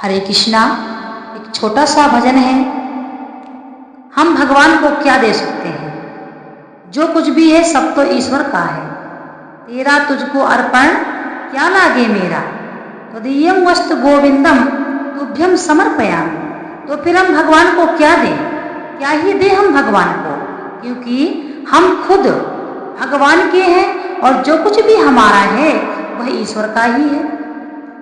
हरे कृष्णा एक छोटा सा भजन है। हम भगवान को क्या दे सकते हैं? जो कुछ भी है सब तो ईश्वर का है। तेरा तुझको अर्पण क्या लागे मेरा, तदीयम वस्तु गोविंदम तुभ्यम समर्पयामि। तो फिर हम भगवान को क्या दें? क्या ही दे हम भगवान को, क्योंकि हम खुद भगवान के हैं और जो कुछ भी हमारा है वह ईश्वर का ही है।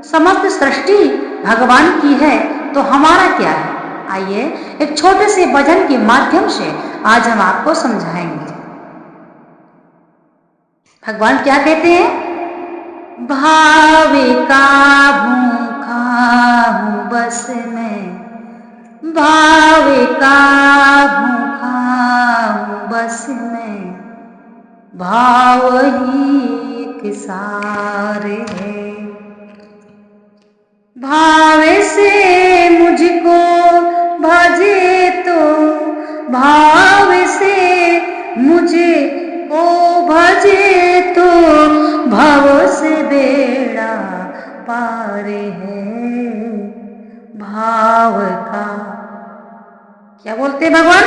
समस्त सृष्टि भगवान की है तो हमारा क्या है? आइए एक छोटे से भजन के माध्यम से आज हम आपको समझाएंगे। भगवान क्या कहते हैं? भावे का भूखा हूँ बस मैं, भावे का भूखा हूँ बस मैं, भाव ही एक सारे है। भावे से मुझको भजे तो, भाव से मुझे को भजे तो, भव से बेड़ा पार है। भाव का क्या बोलते हैं भगवान?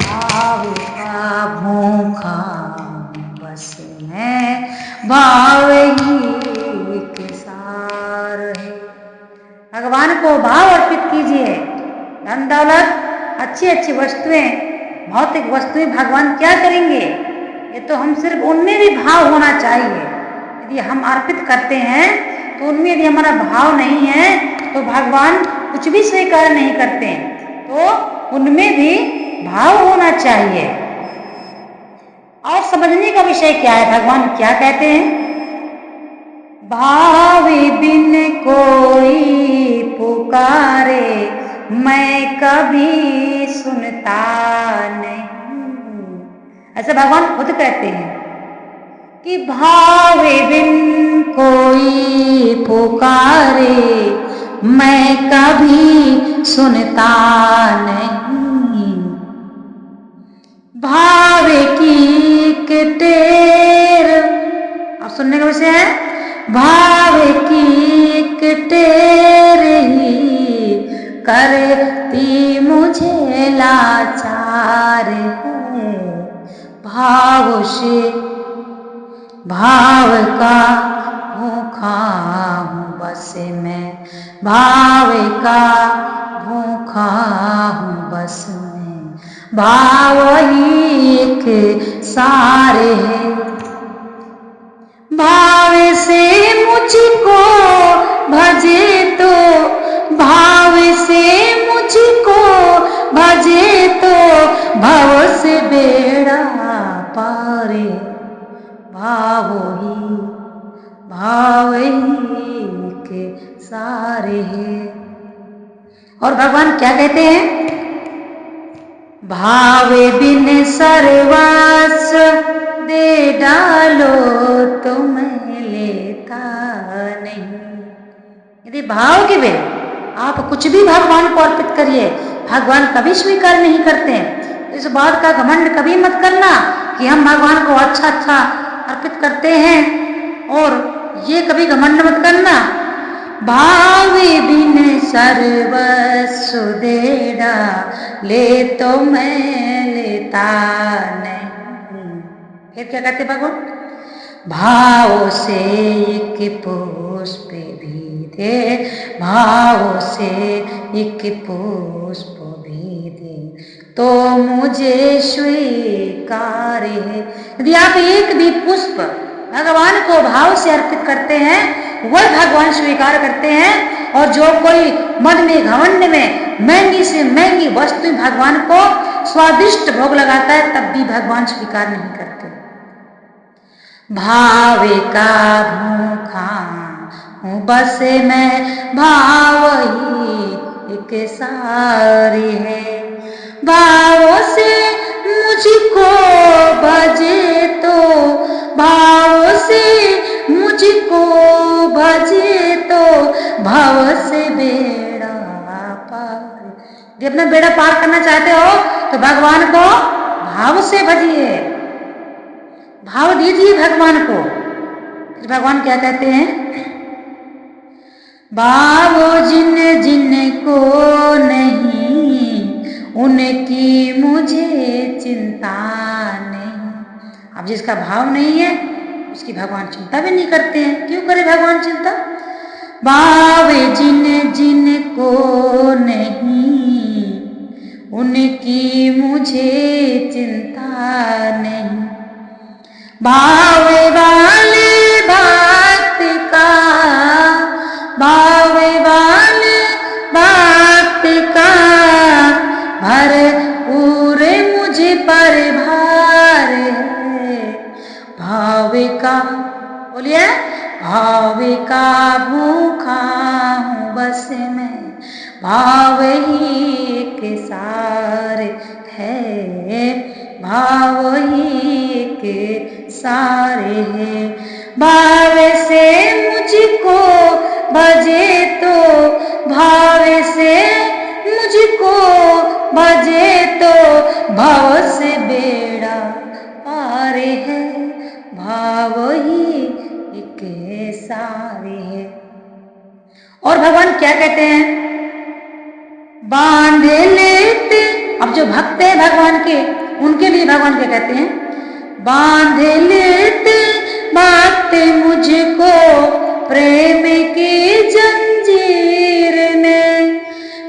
भाव का भूखा बस मैं, भाव ही एक सार है। भगवान को भाव अर्पित कीजिए। धन दौलत, अच्छी अच्छी वस्तुएं, भौतिक वस्तुएं भगवान क्या करेंगे? ये तो हम सिर्फ उनमें भी भाव होना चाहिए। यदि हम अर्पित करते हैं तो उनमें यदि हमारा भाव नहीं है तो भगवान कुछ भी स्वीकार नहीं करते हैं। तो उनमें भी भाव होना चाहिए। और समझने का विषय क्या है? भगवान क्या कहते हैं? भावे बिन कोई पुकारे, मैं कभी सुनता नहीं। ऐसा भगवान खुद कहते हैं कि भावे बिन कोई पुकारे, मैं कभी सुनता नहीं। भावे की कटेर, अब सुनने का विषय है, भाव की टेर ही करती मुझे लाचार है। भाव से भाव का भूखा हूँ बस मैं, भाव का भूखा हूँ बस मैं, भाव ही एक सारे है। भाव से मुझको भजे तो, भाव से मुझको भजे तो, भव से बेड़ा पारे। भाव ही के सारे हैं। और भगवान क्या कहते हैं? भावे बिन सर्वस्व दे डालो तो मैं लेता नहीं। यदि भाव के बिना आप कुछ भी भगवान को अर्पित करिए, भगवान कभी स्वीकार नहीं करते हैं। इस बात का घमंड कभी मत करना कि हम भगवान को अच्छा अच्छा अर्पित करते हैं, और ये कभी घमंड मत करना। भावे बिन सर्वस्व दे डाले तो मैं लेता नहीं। फिर क्या कहते भगवान? भाव से एक पुष्प भी दे, भाव से एक पुष्प भी दे तो मुझे स्वीकार है। यदि आप एक भी पुष्प भगवान को भाव से अर्पित करते हैं, वह भगवान स्वीकार करते हैं। और जो कोई मन में घमंड में महंगी से महंगी वस्तु भगवान को स्वादिष्ट भोग लगाता है, तब भी भगवान स्वीकार नहीं करते। भावे का भूखा हूँ बस मैं, भाव ही एक सारी है। भाव से मुझको भजे तो, भाव से मुझको भजे तो, भाव से बेड़ा पार। यदि अपना बेड़ा पार करना चाहते हो तो भगवान को भाव से भजिए, भाव दीजिए भगवान को। भगवान क्या कहते हैं? भाव जिन जिसका भाव नहीं है उसकी भगवान चिंता भी नहीं करते हैं। क्यों करे भगवान चिंता? भाव जिन जिन को नहीं उनकी मुझे चिंता नहीं। भाव वाले भक्त का, भाव वाले भक्त का भरपूर मुझ पर भार है। भाव का, बोलिए, भाव का भूखा हूँ बस मैं, भाव ही के सारे है, भाव ही के सारे है। भाव से मुझको भजे तो, भाव से मुझको भजे तो भाव से बेड़ा पार है, भाव ही के सारे है। और भगवान क्या कहते हैं? बांध लेते, अब जो भक्त है भगवान के उनके लिए भगवान क्या कहते हैं? बांध लेते भक्त मुझको प्रेम की जंजीर में,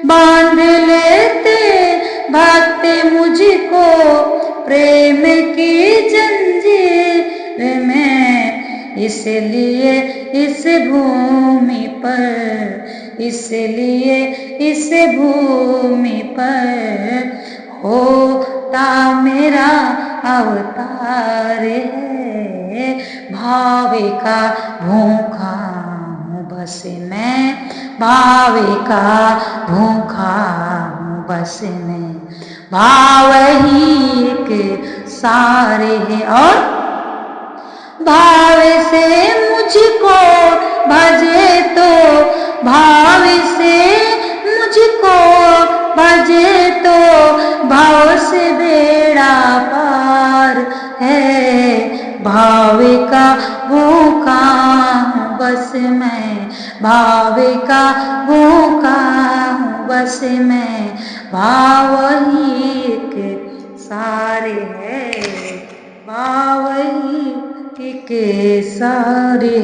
बांध लेते भक्त मुझको प्रेम की जंजीर में। इसलिए इस भूमि पर, इसलिए इस भूमि पर होता मेरा अवतार है। भावे का भूखा हूँ बस मैं, भावे का भूखा हूँ बस मैं, भाव ही के सारे हैं। और भाव से मुझको भजे तो, भाव से मुझको भजे तो भाव से बेड़ा पार है। भाव का भूखा हूँ बस मैं, भाव का भूखा हूँ बस मैं, भाव ही के सारे है, भाव ही के सारे।